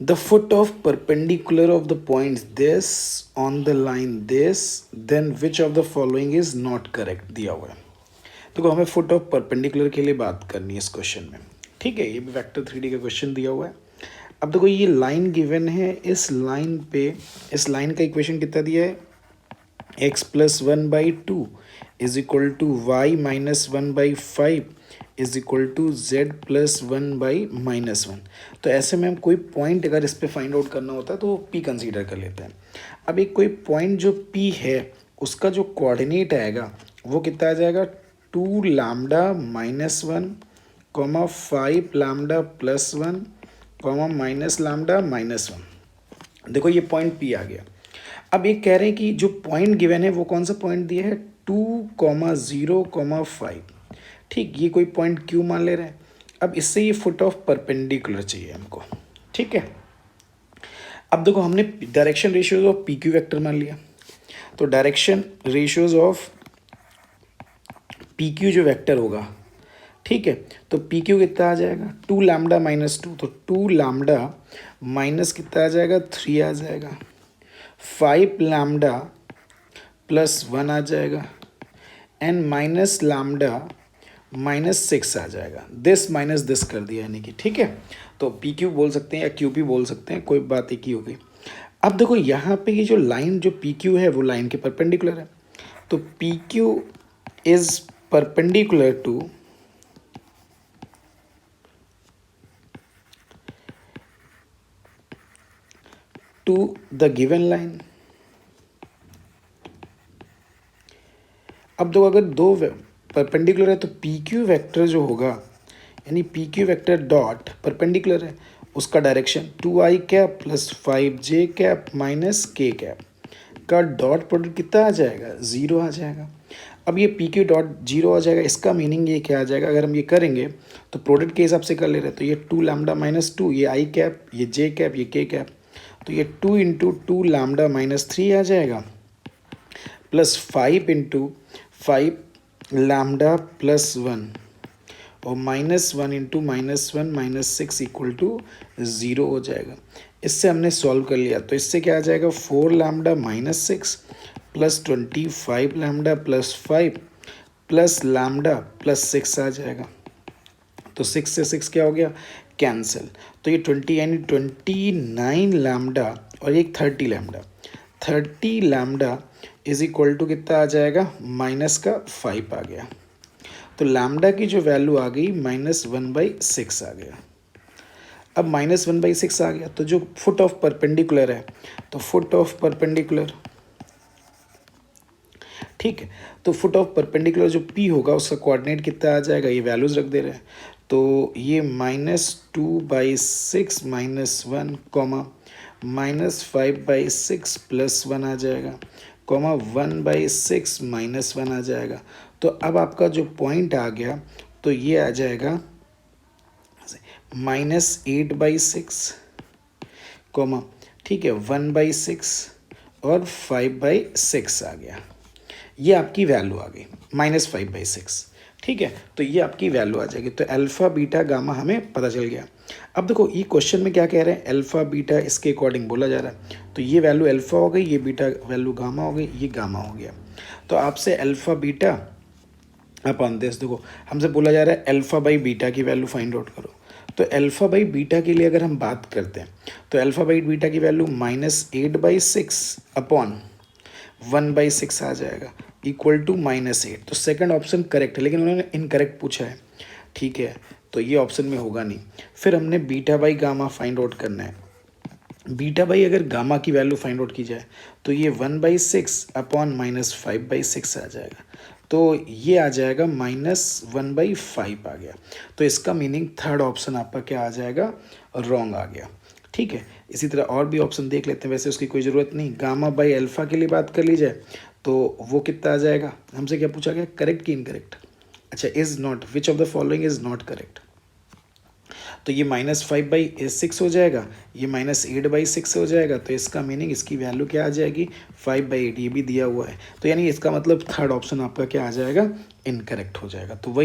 The foot of perpendicular of the point this on the line this, then which of the following is not correct दिया हुआ है। देखो हमें foot of perpendicular के लिए बात करनी है इस क्वेश्चन में, ठीक है। ये भी वेक्टर 3D का क्वेश्चन दिया हुआ है। अब देखो ये लाइन गिवन है, इस लाइन पे इस लाइन का इक्वेशन कितना दिया है, x plus 1/2 is equal to y minus 1/5 is equal to z plus 1/-1। तो ऐसे में हम कोई पॉइंट अगर इस पे फाइंड आउट करना होता है तो पी कंसीडर कर लेते हैं। अब एक कोई पॉइंट जो पी है उसका जो कोऑर्डिनेट आएगा वो कितना आ जाएगा, 2 lambda minus 1 comma 5 lambda plus 1 comma minus lambda minus 1। देखो ये पॉइंट पी आ गया। अब ये कह रहे हैं कि जो पॉइंट गिवन है वो कौन सा पॉइंट दिया है, 2,0,5। ठीक, ये कोई पॉइंट क्यू मान ले रहे हैं। अब इससे ये फुट ऑफ परपेंडिकुलर चाहिए हमको, ठीक है। अब देखो हमने direction ratios of P Q vector मान लिया, तो direction ratios of P Q जो वेक्टर होगा, ठीक है, तो पी क्यू कितना आ जाएगा, 2 लैम्डा माइनस 2, तो 2 लैम्डा माइनस कितना आ जाएगा, 3 आ जाएगा, 5 लैम्डा प्लस 1 आ जाएगा, एंड माइनस लैम्डा माइनस 6 आ जाएगा। दिस माइनस दिस कर दिया यानी कि, ठीक है। तो पी क्यू बोल सकते हैं या क्यू पी बोल सकते हैं, कोई बात एक ही होगी। अब देखो यहाँ पे ये जो लाइन जो पी क्यू है वो लाइन के परपेंडिकुलर है, तो P Q is perpendicular to the given line. अब देखो अगर दो परपेंडिकुलर है तो पी क्यू वैक्टर जो होगा, यानी P Q vector dot perpendicular है, उसका direction 2i cap plus 5j cap minus k cap का डॉट प्रोडक्ट कितना आ जाएगा, 0 आ जाएगा। अब ये पी क्यू डॉट 0 आ जाएगा, इसका मीनिंग ये क्या आ जाएगा, अगर हम ये करेंगे तो प्रोडक्ट के हिसाब से कर ले रहे हैं, तो ये 2 लैम्डा माइनस 2, ये i कैप, ये j कैप, ये k कैप, तो ये 2 इंटू 2 लैम्डा माइनस 3 आ जाएगा, प्लस 5 इंटू 5 लैम्डा प्लस 1 और minus 1 into minus 1 minus 6 equal to 0 हो जाएगा। इससे हमने सॉल्व कर लिया, तो इससे क्या आ जाएगा, 4 lambda minus 6 plus 25 lambda plus 5 plus lambda plus 6 आ जाएगा। तो 6 से 6 क्या हो गया, कैंसिल। तो ये 20 यानी 29 लैम्डा और एक 30 lambda, 30 lambda is equal to कितना आ जाएगा, माइनस का 5 आ गया। तो लैम्डा की जो वैल्यू आ गई -1/6 आ गया। अब -1/6 आ गया, तो जो फुट ऑफ परपेंडिकुलर है, तो फुट ऑफ परपेंडिकुलर, ठीक है, तो फुट ऑफ परपेंडिकुलर जो P होगा उसका कोऑर्डिनेट कितना आ जाएगा, ये वैल्यूज रख दे रहे हैं, तो ये -2/6 -1 कॉमा -5/6 प्लस 1 आ जाएगा, कॉमा 1/6 माइनस 1 आ जाएगा। तो अब आपका जो पॉइंट आ गया तो ये आ जाएगा -8/6 कॉमा, ठीक है, 1/6 और 5/6 आ गया। ये आपकी वैल्यू आ गई -5/6, ठीक है। तो ये आपकी वैल्यू आ जाएगी, तो अल्फ़ा बीटा गामा हमें पता चल गया। अब देखो ये क्वेश्चन में क्या कह रहे हैं, अल्फ़ा बीटा इसके अकॉर्डिंग बोला जा रहा है, तो ये वैल्यू अल्फ़ा हो गई, ये बीटा वैल्यू गामा हो गई, ये गामा हो गया। तो आपसे अल्फ़ा बीटा अपन दिस, देखो हमसे बोला जा रहा है अल्फ़ा बाई बीटा की वैल्यू फाइंड आउट करो। तो अल्फ़ा बाई बीटा के लिए अगर हम बात करते हैं तो अल्फ़ा बाई बीटा की वैल्यू -8/6 अपॉन 1/6 आ जाएगा, इक्वल टू -8। तो सेकंड ऑप्शन करेक्ट है, लेकिन उन्होंने इनकरेक्ट पूछा है, ठीक है, तो ये ऑप्शन में होगा नहीं। फिर हमने beta by gamma find out करना है। बीटा बाई अगर गामा की वैल्यू फाइंड आउट की जाए तो ये 1/6 अपॉन -5/6 आ जाएगा, तो ये आ जाएगा -1/5 आ गया। तो इसका मीनिंग थर्ड ऑप्शन आपका क्या आ जाएगा, रॉन्ग आ गया, ठीक है। इसी तरह और भी ऑप्शन देख लेते हैं, वैसे उसकी कोई ज़रूरत नहीं। गामा बाई अल्फ़ा के लिए बात कर ली जाए तो वो कितना आ जाएगा, हमसे क्या पूछा गया, करेक्ट कि इनकरेक्ट। अच्छा, is not, which of the following is not correct, तो ये -5/6 हो जाएगा, ये -8/6 हो जाएगा, तो इसका मीनिंग इसकी वैल्यू क्या आ जाएगी, 5/8, ये भी दिया हुआ है। तो यानी इसका मतलब थर्ड ऑप्शन आपका क्या आ जाएगा, इनकरेक्ट हो जाएगा। तो वही